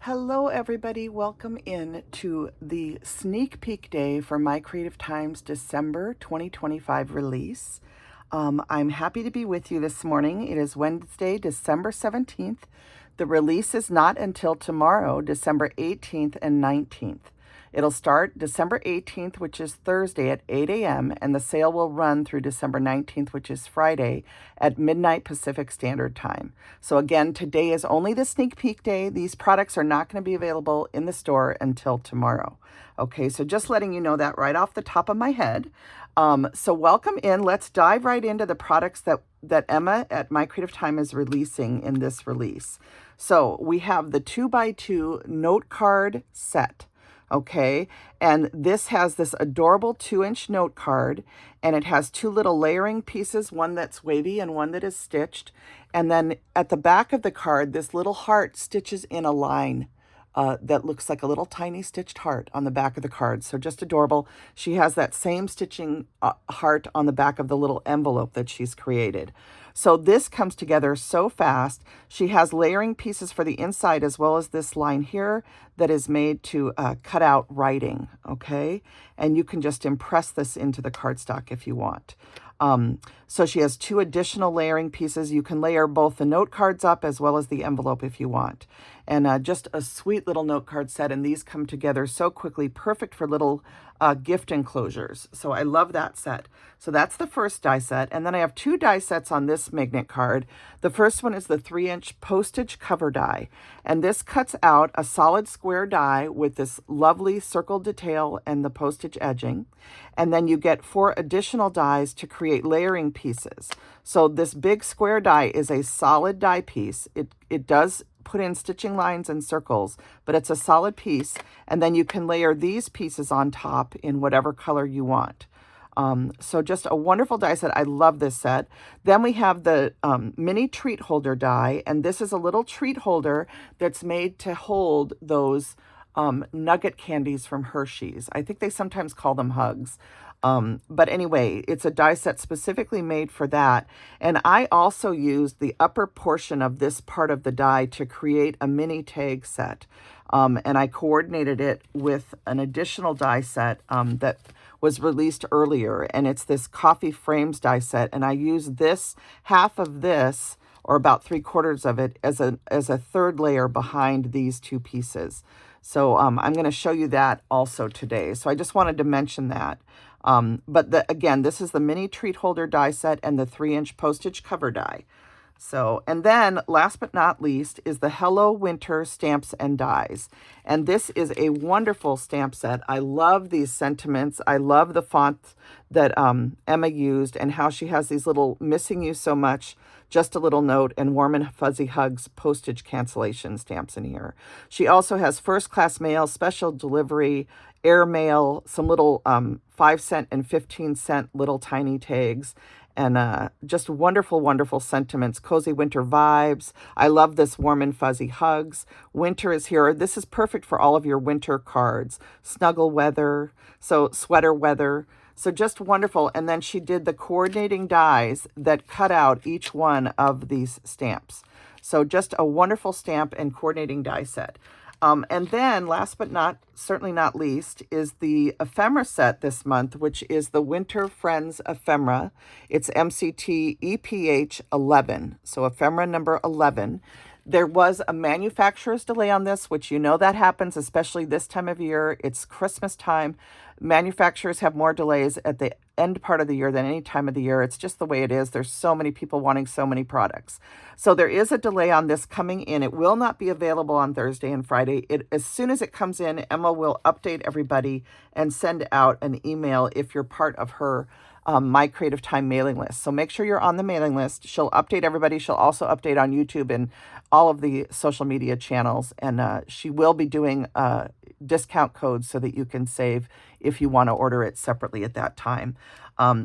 Hello everybody, welcome in to the sneak peek day for My Creative Times December 2025 release. I'm happy to be with you this morning. It is Wednesday, December 17th. The release is not until tomorrow, December 18th and 19th. It'll start December 18th, which is Thursday at 8 a.m., and the sale will run through December 19th, which is Friday at midnight Pacific Standard Time. So again, today is only the sneak peek day. These products are not going to be available in the store until tomorrow. Okay, so just letting you know that right off the top of my head. So welcome in. Let's dive right into the products that Emma at My Creative Time is releasing in this release. So we have the 2x2 note card set. Okay, and this has this adorable 2-inch note card, and it has two little layering pieces, one that's wavy and one that is stitched. And then at the back of the card, this little heart stitches in a line that looks like a little tiny stitched heart on the back of the card. So just adorable. She has that same stitching heart on the back of the little envelope that she's created. So this comes together so fast. She has layering pieces for the inside as well as this line here that is made to cut out writing, okay? And you can just impress this into the cardstock if you want. So she has two additional layering pieces. You can layer both the note cards up as well as the envelope if you want. And just a sweet little note card set, and these come together so quickly, perfect for little gift enclosures. So I love that set. So that's the first die set. And then I have two die sets on this magnet card. The first one is the 3-inch postage cover die. And this cuts out a solid square die with this lovely circle detail and the postage edging. And then you get 4 additional dies to create layering pieces. So this big square die is a solid die piece. It does put in stitching lines and circles, but it's a solid piece. And then you can layer these pieces on top in whatever color you want. So just a wonderful die set. I love this set. Then we have the mini treat holder die, and this is a little treat holder that's made to hold those nugget candies from Hershey's. I think they sometimes call them hugs. But anyway, it's a die set specifically made for that. And I also used the upper portion of this part of the die to create a mini tag set. And I coordinated it with an additional die set that was released earlier. And it's this coffee frames die set. And I used this, half of this, or about 3/4 of it, as a third layer behind these two pieces. So I'm going to show you that also today. So I just wanted to mention that. But again, this is the mini treat holder die set and the 3-inch postage cover die. So, and then last but not least is the Hello Winter stamps and dies. And this is a wonderful stamp set. I love these sentiments. I love the font that Emma used and how she has these little missing you so much, just a little note, and warm and fuzzy hugs postage cancellation stamps in here. She also has first class mail, special delivery, air mail, some little 5-cent and 15-cent little tiny tags, and just wonderful, wonderful sentiments, cozy winter vibes. I love this warm and fuzzy hugs. Winter is here. This is perfect for all of your winter cards. Snuggle weather, so sweater weather. So just wonderful. And then she did the coordinating dies that cut out each one of these stamps. So just a wonderful stamp and coordinating die set. And then last but certainly not least is the ephemera set this month, which is the Winter Friends Ephemera. It's MCT EPH 11. So ephemera number 11. There was a manufacturer's delay on this, which you know that happens, especially this time of year. It's Christmas time. Manufacturers have more delays at the end part of the year than any time of the year. It's just the way it is. There's so many people wanting so many products. So there is a delay on this coming in. It will not be available on Thursday and Friday. As soon as it comes in, Emma will update everybody and send out an email if you're part of her My Creative Time mailing list. So make sure you're on the mailing list. She'll update everybody. She'll also update on YouTube and all of the social media channels. And she will be doing discount codes so that you can save if you want to order it separately at that time.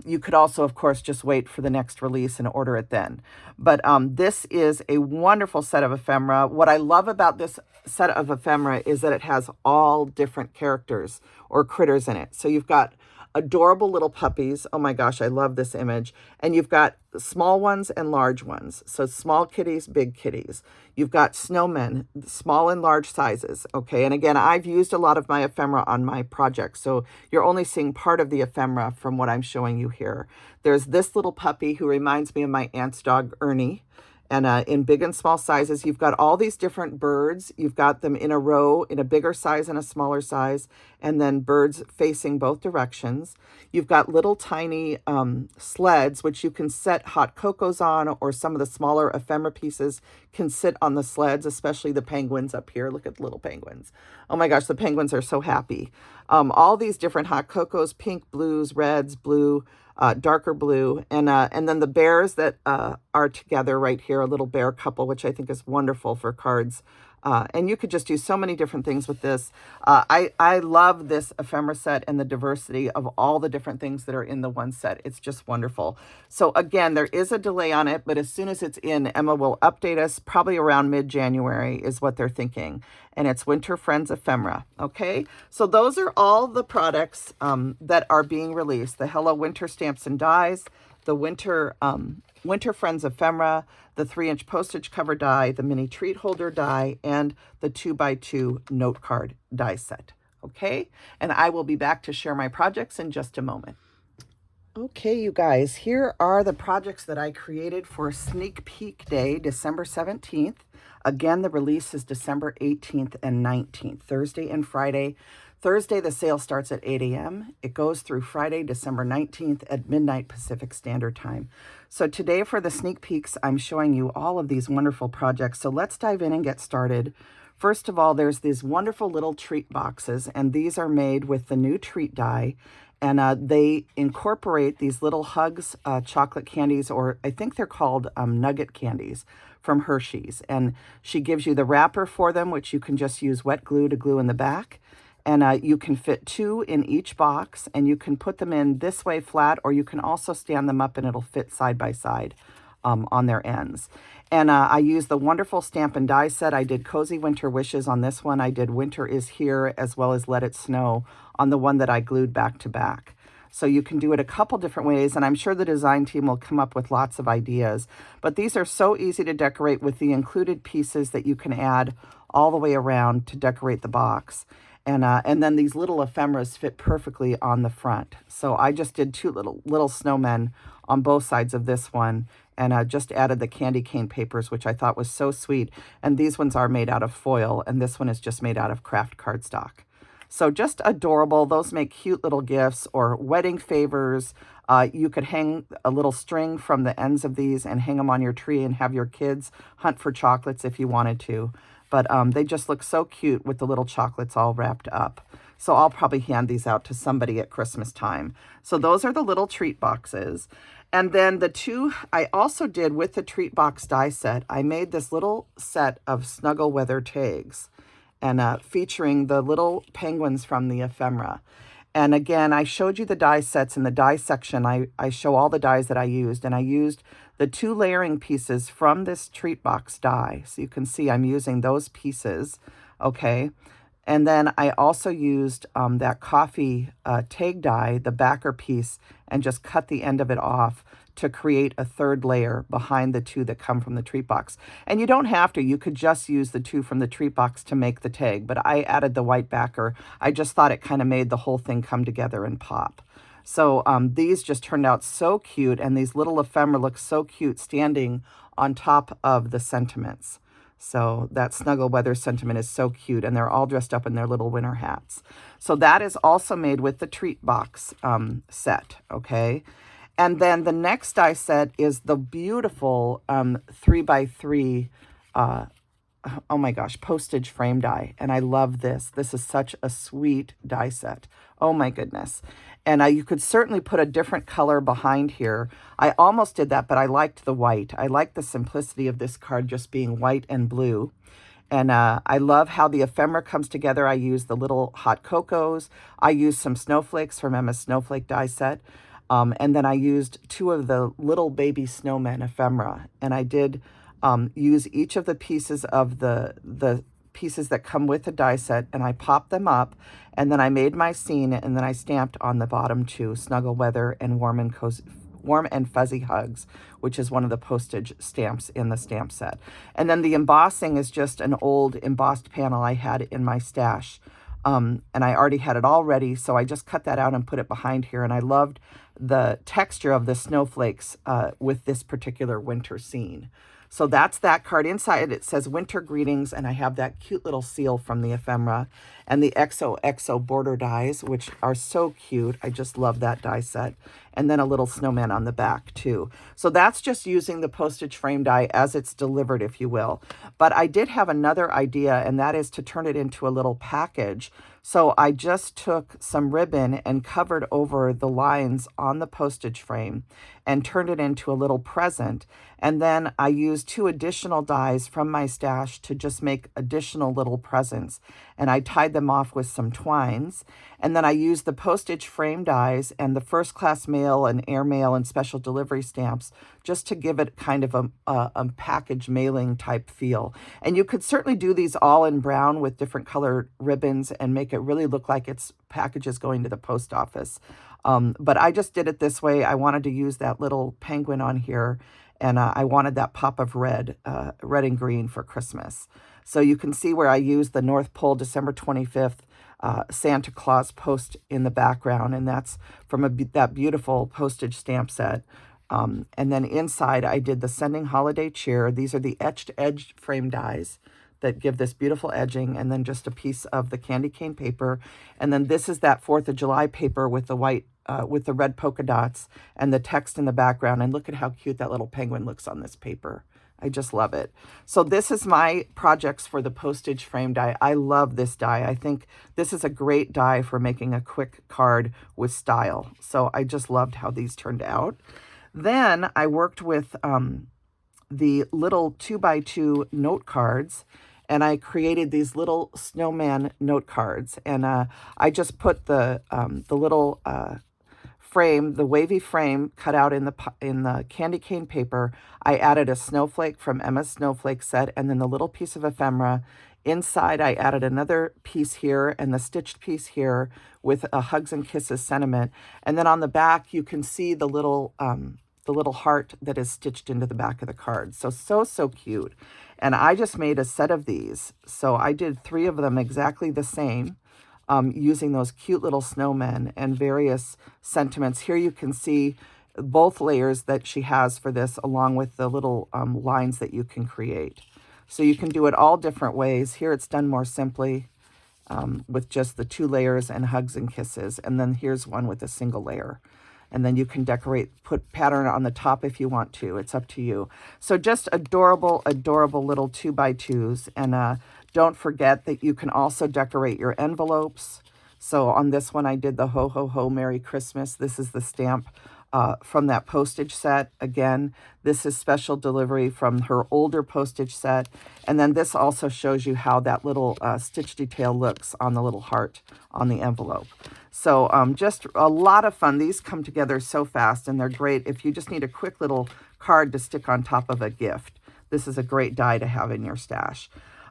You could also, of course, just wait for the next release and order it then. But this is a wonderful set of ephemera. What I love about this set of ephemera is that it has all different characters or critters in it. So you've got Adorable little puppies. Oh my gosh, I love this image. And you've got small ones and large ones. So small kitties, big kitties. You've got snowmen, small and large sizes. Okay, and again, I've used a lot of my ephemera on my project, so you're only seeing part of the ephemera from what I'm showing you here. There's this little puppy who reminds me of my aunt's dog, Ernie. And in big and small sizes, you've got all these different birds. You've got them in a row, in a bigger size and a smaller size, and then birds facing both directions. You've got little tiny sleds, which you can set hot cocos on, or some of the smaller ephemera pieces can sit on the sleds, especially the penguins up here. Look at the little penguins. Oh my gosh, the penguins are so happy. All these different hot cocos, pink, blues, reds, blue, darker blue, and then the bears that are together right here, a little bear couple, which I think is wonderful for cards. And you could just do so many different things with this. I love this ephemera set and the diversity of all the different things that are in the one set. It's just wonderful. So again, there is a delay on it, but as soon as it's in, Emma will update us. Probably around mid-January is what they're thinking. And it's Winter Friends Ephemera. Okay, so those are all the products that are being released. The Hello Winter Stamps and Dies, the Winter Friends Ephemera, the 3-inch postage cover die, the mini treat holder die, and the 2x2 note card die set. Okay, and I will be back to share my projects in just a moment. Okay, you guys, here are the projects that I created for Sneak Peek Day, December 17th. Again, the release is December 18th and 19th, Thursday and Friday. Thursday, the sale starts at 8 a.m. It goes through Friday, December 19th at midnight Pacific Standard Time. So today for the sneak peeks, I'm showing you all of these wonderful projects. So let's dive in and get started. First of all, there's these wonderful little treat boxes, and these are made with the new treat die. And they incorporate these little Hugs chocolate candies, or I think they're called nugget candies from Hershey's. And she gives you the wrapper for them, which you can just use wet glue to glue in the back. And you can fit 2 in each box, and you can put them in this way flat, or you can also stand them up and it'll fit side by side on their ends. And I used the wonderful stamp and die set. I did Cozy Winter Wishes on this one. I did Winter is Here, as well as Let It Snow on the one that I glued back to back. So you can do it a couple different ways, and I'm sure the design team will come up with lots of ideas. But these are so easy to decorate with the included pieces that you can add all the way around to decorate the box. And then these little ephemeras fit perfectly on the front. So I just did 2 little snowmen on both sides of this one, and just added the candy cane papers, which I thought was so sweet. And these ones are made out of foil, and this one is just made out of craft cardstock. So just adorable. Those make cute little gifts or wedding favors. You could hang a little string from the ends of these and hang them on your tree and have your kids hunt for chocolates if you wanted to. But they just look so cute with the little chocolates all wrapped up. So I'll probably hand these out to somebody at Christmas time. So those are the little treat boxes. And then the 2 I also did with the treat box die set, I made this little set of snuggle weather tags, and featuring the little penguins from the ephemera. And again, I showed you the die sets in the die section. I show all the dies that I used, and I used the 2 layering pieces from this treat box die. So you can see I'm using those pieces, okay? And then I also used that coffee tag die, the backer piece, and just cut the end of it off to create a 3rd layer behind the 2 that come from the treat box. And you don't have to. You could just use the 2 from the treat box to make the tag, but I added the white backer. I just thought it kind of made the whole thing come together and pop. So these just turned out so cute, and these little ephemera look so cute standing on top of the sentiments. So that snuggle weather sentiment is so cute, and they're all dressed up in their little winter hats. So that is also made with the treat box set, okay? And then the next die set is the beautiful 3x3, oh my gosh, postage frame die. And I love this. This is such a sweet die set. Oh my goodness. And you could certainly put a different color behind here. I almost did that, but I liked the white. I like the simplicity of this card just being white and blue. And I love how the ephemera comes together. I use the little hot cocos. I used some snowflakes from Emma's Snowflake die set. And then I used 2 of the little baby snowmen ephemera. And I did use each of the pieces of the pieces that come with the die set, and I popped them up, and then I made my scene, and then I stamped on the bottom too, Snuggle Weather and Warm and Cozy, Warm and Fuzzy Hugs, which is one of the postage stamps in the stamp set. And then the embossing is just an old embossed panel I had in my stash. And I already had it all ready, so I just cut that out and put it behind here. And I loved the texture of the snowflakes with this particular winter scene. So that's that card. Inside it says Winter Greetings, and I have that cute little seal from the ephemera and the XOXO border dies, which are so cute. I just love that die set. And then a little snowman on the back too. So that's just using the postage frame die as it's delivered, if you will. But I did have another idea, and that is to turn it into a little package. So I just took some ribbon and covered over the lines on the postage frame and turned it into a little present. And then I used 2 additional dies from my stash to just make additional little presents. And I tied them off with some twines. And then I used the postage frame dies and the first class mail and air mail and special delivery stamps just to give it kind of a package mailing type feel. And you could certainly do these all in brown with different colored ribbons and make it really look like it's packages going to the post office. But I just did it this way. I wanted to use that little penguin on here, and I wanted that pop of red, red and green for Christmas. So you can see where I used the North Pole December 25th Santa Claus post in the background, and that's from that beautiful postage stamp set. And then inside I did the Sending Holiday Cheer. These are the etched edge frame dies that give this beautiful edging, and then just a piece of the candy cane paper. And then this is that 4th of July paper with the white, with the red polka dots and the text in the background. And look at how cute that little penguin looks on this paper. I just love it. So this is my projects for the postage frame die. I love this die. I think this is a great die for making a quick card with style. So I just loved how these turned out. Then I worked with the little 2x2 note cards, and I created these little snowman note cards. And I just put the little frame, the wavy frame cut out in the candy cane paper. I added a snowflake from Emma's Snowflake set, and then the little piece of ephemera. Inside, I added another piece here and the stitched piece here with a Hugs and Kisses sentiment. And then on the back, you can see the little heart that is stitched into the back of the card. So cute. And I just made a set of these. So I did 3 of them exactly the same, using those cute little snowmen and various sentiments. Here you can see both layers that she has for this, along with the little lines that you can create. So you can do it all different ways. Here it's done more simply with just the 2 layers and Hugs and Kisses. And then here's one with a single layer. And then you can decorate, put pattern on the top if you want to. It's up to you. So just adorable, adorable little 2x2s. And don't forget that you can also decorate your envelopes. So on this one, I did the Ho Ho Ho Merry Christmas. This is the stamp from that postage set. Again, this is special delivery from her older postage set. And then this also shows you how that little stitch detail looks on the little heart on the envelope. So just a lot of fun. These come together so fast, and they're great if you just need a quick little card to stick on top of a gift. This is a great die to have in your stash.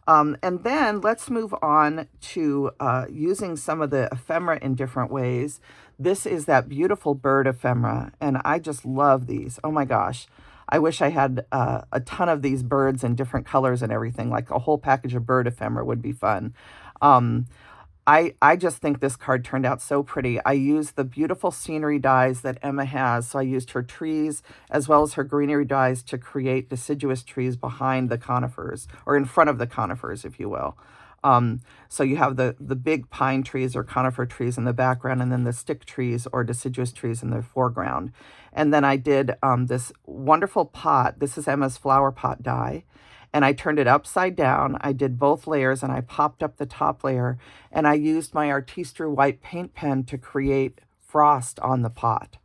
And then let's move on to using some of the ephemera in different ways. This is that beautiful bird ephemera, and I just love these. Oh my gosh. I wish I had a ton of these birds in different colors and everything. Like a whole package of bird ephemera would be fun. I just think this card turned out so pretty. I used the beautiful scenery dies that Emma has. So I used her trees as well as her greenery dies to create deciduous trees behind the conifers, or in front of the conifers, if you will. So you have the big pine trees or conifer trees in the background, and then the stick trees or deciduous trees in the foreground. And then I did this wonderful pot. This is Emma's flower pot die. And I turned it upside down. I did both layers, and I popped up the top layer, and I used my Artistry white paint pen to create frost on the pot.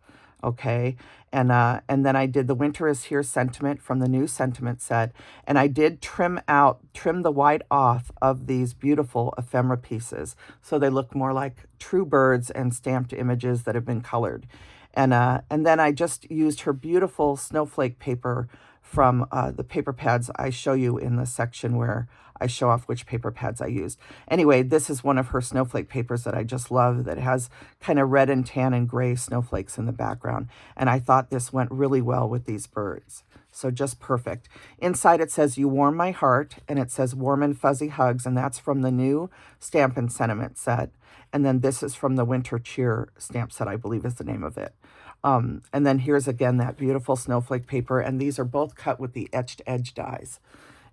Okay. And then I did the Winter is Here sentiment from the new sentiment set. And I did trim the white off of these beautiful ephemera pieces, so they look more like true birds and stamped images that have been colored. And then I just used her beautiful snowflake paper from the paper pads I show you in the section where I show off which paper pads I used. Anyway, this is one of her snowflake papers that I just love, that has kind of red and tan and gray snowflakes in the background. And I thought this went really well with these birds. So just perfect. Inside it says, "You warm my heart," and it says "Warm and Fuzzy Hugs," and that's from the new Stamp and Sentiment set. And then this is from the Winter Cheer stamp set, I believe is the name of it. And then here's again that beautiful snowflake paper, and these are both cut with the etched edge dies.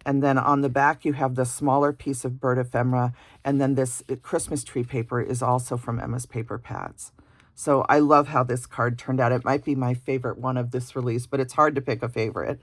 And then on the back, you have the smaller piece of bird ephemera, and then this Christmas tree paper is also from Emma's Paper Pads. So I love how this card turned out. It might be my favorite one of this release, but it's hard to pick a favorite.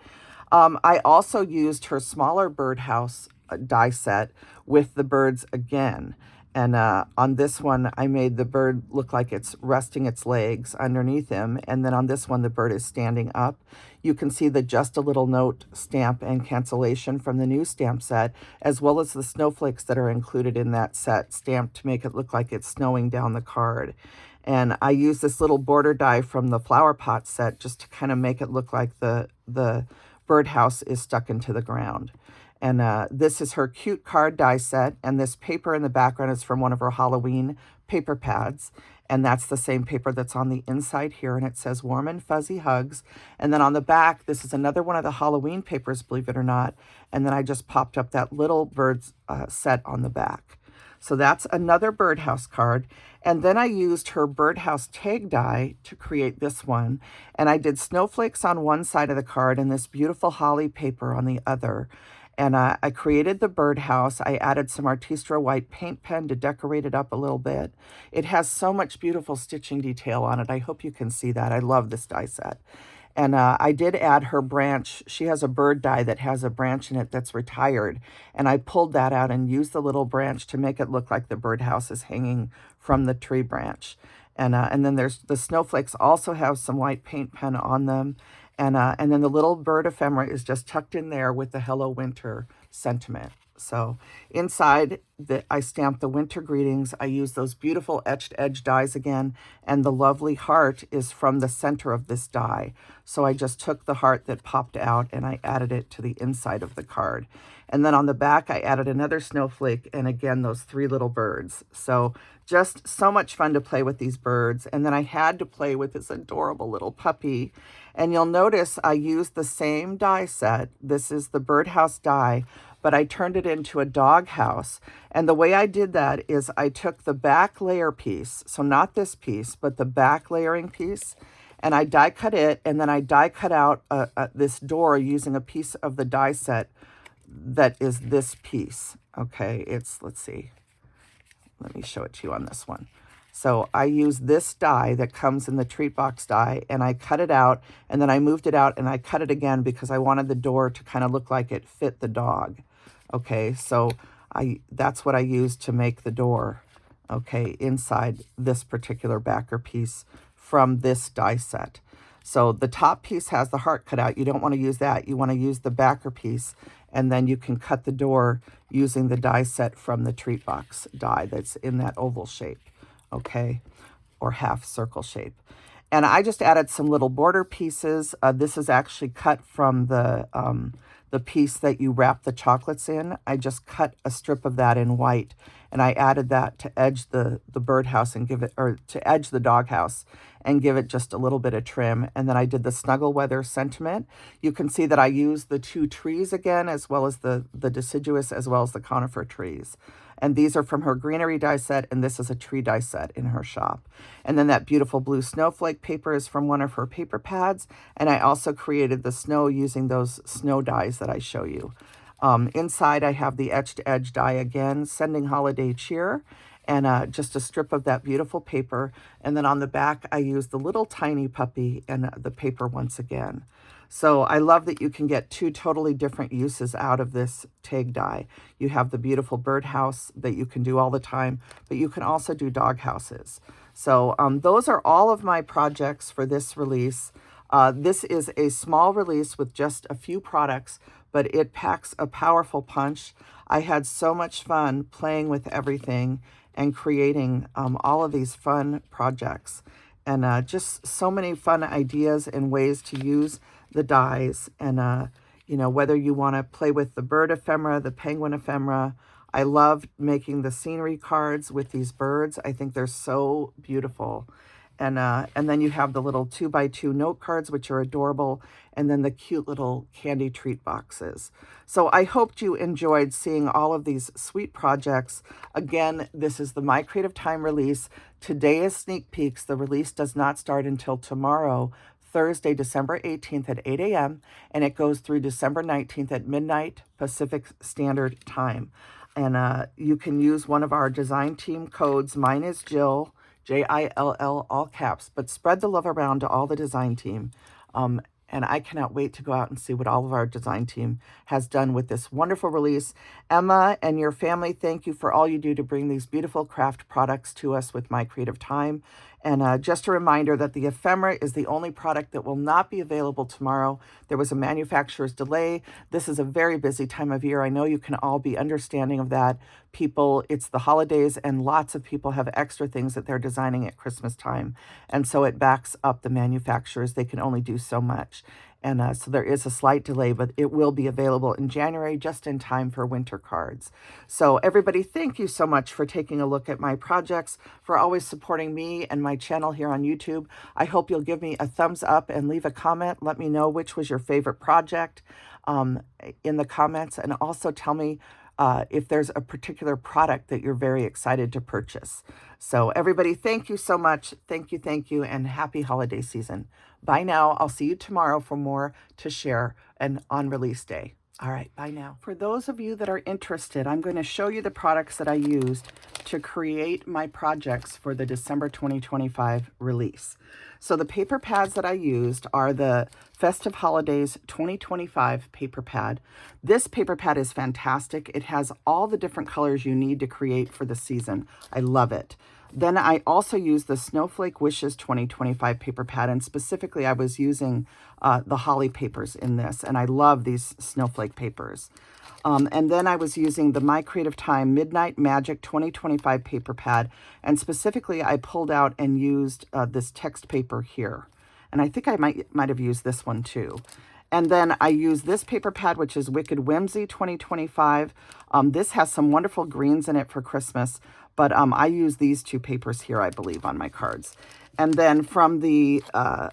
I also used her smaller birdhouse die set with the birds again. And on this one, I made the bird look like it's resting its legs underneath him. And then on this one, the bird is standing up. You can see the Just a Little Note stamp and cancellation from the new stamp set, as well as the snowflakes that are included in that set, stamped to make it look like it's snowing down the card. And I used this little border die from the flower pot set just to kind of make it look like the birdhouse is stuck into the ground. And this is her cute card die set, and this paper in the background is from one of her Halloween paper pads, and that's the same paper that's on the inside here, and it says "Warm and Fuzzy Hugs." And then on the back, this is another one of the Halloween papers, believe it or not, and then I just popped up that little birds set on the back. So that's another birdhouse card. And then I used her birdhouse tag die to create this one, and I did snowflakes on one side of the card and this beautiful holly paper on the other. And I created the birdhouse. I added some Artistra white paint pen to decorate it up a little bit. It has so much beautiful stitching detail on it. I hope you can see that. I love this die set. And I did add her branch. She has a bird die that has a branch in it that's retired. And I pulled that out and used the little branch to make it look like the birdhouse is hanging from the tree branch. And then there's the snowflakes also have some white paint pen on them. And then the little bird ephemera is just tucked in there with the Hello Winter sentiment. So inside, I stamped the winter greetings. I used those beautiful etched edge dies again, and the lovely heart is from the center of this die. So I just took the heart that popped out and I added it to the inside of the card. And then on the back, I added another snowflake and again, those three little birds. So just so much fun to play with these birds. And then I had to play with this adorable little puppy. And you'll notice I used the same die set. This is the birdhouse die, but I turned it into a dog house. And the way I did that is I took the back layer piece, so not this piece, but the back layering piece, and I die cut it, and then I die cut out this door using a piece of the die set that is this piece. Okay, let's see. Let me show it to you on this one. So I use this die that comes in the treat box die, and I cut it out, and then I moved it out and I cut it again because I wanted the door to kind of look like it fit the dog. Okay, so that's what I used to make the door, okay, inside this particular backer piece from this die set. So the top piece has the heart cut out. You don't want to use that. You want to use the backer piece, and then you can cut the door using the die set from the treat box die that's in that oval shape, okay, or half circle shape. And I just added some little border pieces. This is actually cut from the piece that you wrap the chocolates in. I just cut a strip of that in white, and I added that to edge the birdhouse and give it, or to edge the doghouse and give it just a little bit of trim. And then I did the snuggle weather sentiment. You can see that I used the two trees again, as well as the deciduous, as well as the conifer trees. And these are from her greenery die set, and this is a tree die set in her shop. And then that beautiful blue snowflake paper is from one of her paper pads, and I also created the snow using those snow dies that I show you. Inside, I have the etched edge die again, sending holiday cheer, and just a strip of that beautiful paper. And then on the back, I used the little tiny puppy and the paper once again. So I love that you can get two totally different uses out of this tag die. You have the beautiful birdhouse that you can do all the time, but you can also do dog houses. So those are all of my projects for this release. This is a small release with just a few products, but it packs a powerful punch. I had so much fun playing with everything and creating all of these fun projects. And just so many fun ideas and ways to use the dies. And, you know, whether you want to play with the bird ephemera, the penguin ephemera. I love making the scenery cards with these birds. I think they're so beautiful. And then you have the little 2x2 note cards, which are adorable, and then the cute little candy treat boxes. So I hoped you enjoyed seeing all of these sweet projects. Again, this is the My Creative Time release. Today is sneak peeks. The release does not start until tomorrow, Thursday, December 18th at 8 a.m., and it goes through December 19th at midnight Pacific Standard Time. And you can use one of our design team codes. Mine is Jill, Jill, all caps, but spread the love around to all the design team. And I cannot wait to go out and see what all of our design team has done with this wonderful release. Emma and your family, thank you for all you do to bring these beautiful craft products to us with My Creative Time. And just a reminder that the ephemera is the only product that will not be available tomorrow. There was a manufacturer's delay. This is a very busy time of year. I know you can all be understanding of that. People, it's the holidays, and lots of people have extra things that they're designing at Christmas time. And so it backs up the manufacturers. They can only do so much. And so there is a slight delay, but it will be available in January, just in time for winter cards. So everybody, thank you so much for taking a look at my projects, for always supporting me and my channel here on YouTube. I hope you'll give me a thumbs up and leave a comment. Let me know which was your favorite project in the comments, and also tell me if there's a particular product that you're very excited to purchase. So everybody, thank you so much. Thank you, and happy holiday season. Bye now. I'll see you tomorrow for more to share and on release day. All right, bye now. For those of you that are interested, I'm going to show you the products that I used to create my projects for the December 2025 release. So the paper pads that I used are the Festive Holidays 2025 paper pad. This paper pad is fantastic. It has all the different colors you need to create for the season. I love it. Then I also used the Snowflake Wishes 2025 paper pad, and specifically I was using the holly papers in this, and I love these snowflake papers. And then I was using the My Creative Time Midnight Magic 2025 paper pad, and specifically I pulled out and used this text paper here. And I think I might have used this one too. And then I use this paper pad, which is Wicked Whimsy 2025. This has some wonderful greens in it for Christmas, but I use these two papers here, I believe, on my cards. And then from the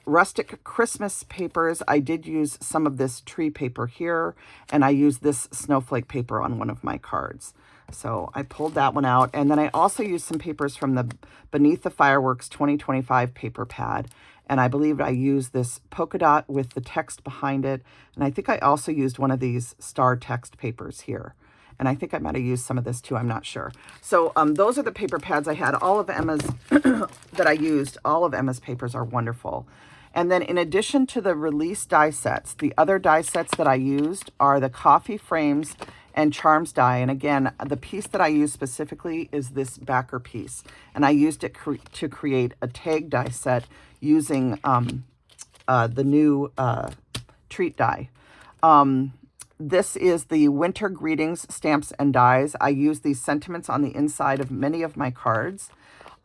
Rustic Christmas papers, I did use some of this tree paper here, and I used this snowflake paper on one of my cards. So I pulled that one out. And then I also used some papers from the Beneath the Fireworks 2025 paper pad. And I believe I used this polka dot with the text behind it. And I think I also used one of these star text papers here. And I think I might have used some of this too, I'm not sure. So those are the paper pads I had. All of Emma's that I used, all of Emma's papers are wonderful. And then in addition to the release die sets, the other die sets that I used are the Coffee Frames and Charms die. And again, the piece that I used specifically is this backer piece. And I used it to create a tag die set using the new treat die. This is the Winter Greetings stamps and dies. I use these sentiments on the inside of many of my cards.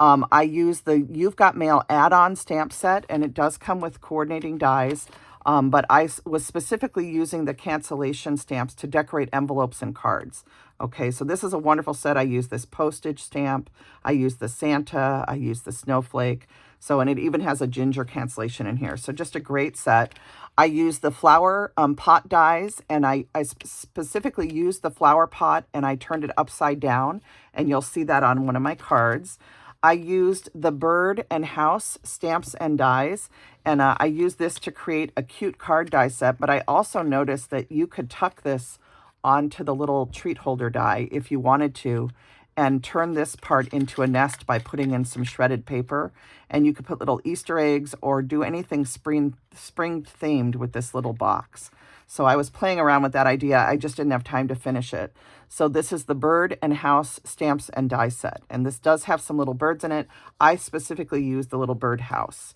I use the You've Got Mail add-on stamp set, and it does come with coordinating dies. But I was specifically using the cancellation stamps to decorate envelopes and cards. Okay, so this is a wonderful set. I use this postage stamp. I use the Santa. I use the snowflake. So, and it even has a ginger cancellation in here. So just a great set. I use the flower pot dies, and I specifically used the flower pot, and I turned it upside down, and you'll see that on one of my cards. I used the bird and house stamps and dies, and I used this to create a cute card die set, but I also noticed that you could tuck this onto the little treat holder die if you wanted to, and turn this part into a nest by putting in some shredded paper. And you could put little Easter eggs or do anything spring themed with this little box. So I was playing around with that idea. I just didn't have time to finish it. So this is the bird and house stamps and die set. And this does have some little birds in it. I specifically used the little bird house.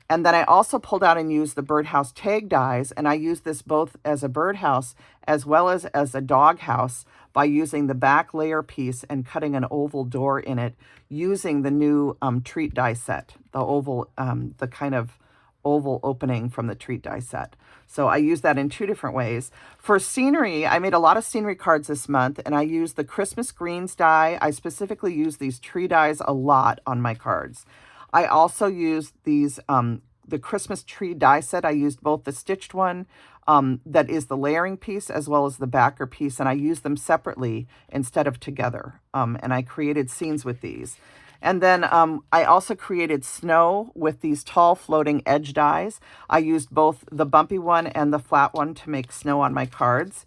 And then I also pulled out and used the birdhouse tag dies, and I used this both as a birdhouse as well as a dog house by using the back layer piece and cutting an oval door in it using the new treat die set, the oval, the kind of oval opening from the treat die set. So I use that in 2 different ways. For scenery, I made a lot of scenery cards this month, and I used the Christmas greens die. I specifically use these tree dies a lot on my cards. I also used these, the Christmas tree die set. I used both the stitched one, that is the layering piece, as well as the backer piece, and I used them separately instead of together. And I created scenes with these. And then I also created snow with these tall floating edge dies. I used both the bumpy one and the flat one to make snow on my cards.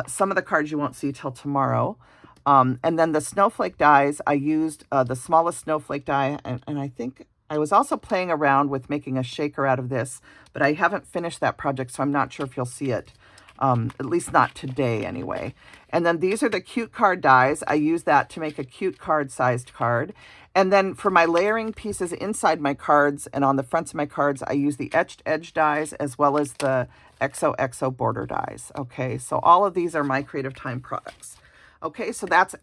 Some of the cards you won't see till tomorrow. And then the snowflake dies, I used the smallest snowflake die, and I think I was also playing around with making a shaker out of this, but I haven't finished that project, so I'm not sure if you'll see it. At least not today anyway. And then these are the cute card dies. I use that to make a cute card sized card. And then for my layering pieces inside my cards and on the fronts of my cards, I use the etched edge dies as well as the XOXO border dies. Okay, so all of these are my Creative Time products. Okay, so that's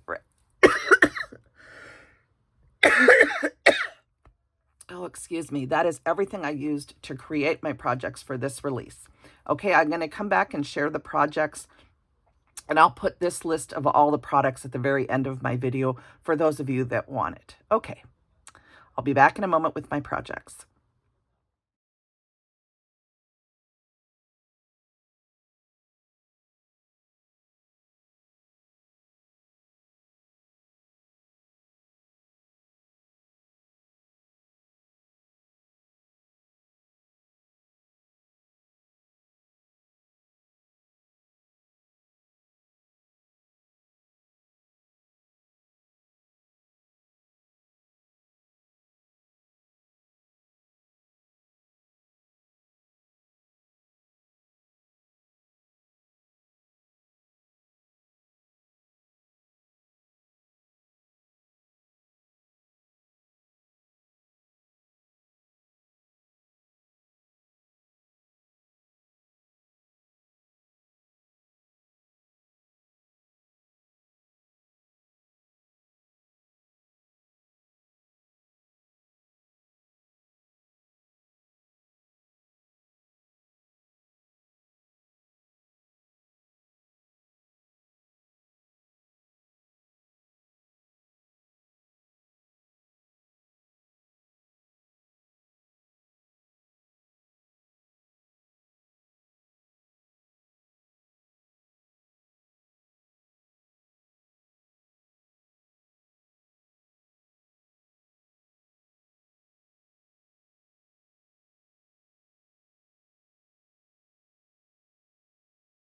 oh, excuse me. That is everything I used to create my projects for this release. Okay, I'm going to come back and share the projects, and I'll put this list of all the products at the very end of my video for those of you that want it. Okay, I'll be back in a moment with my projects.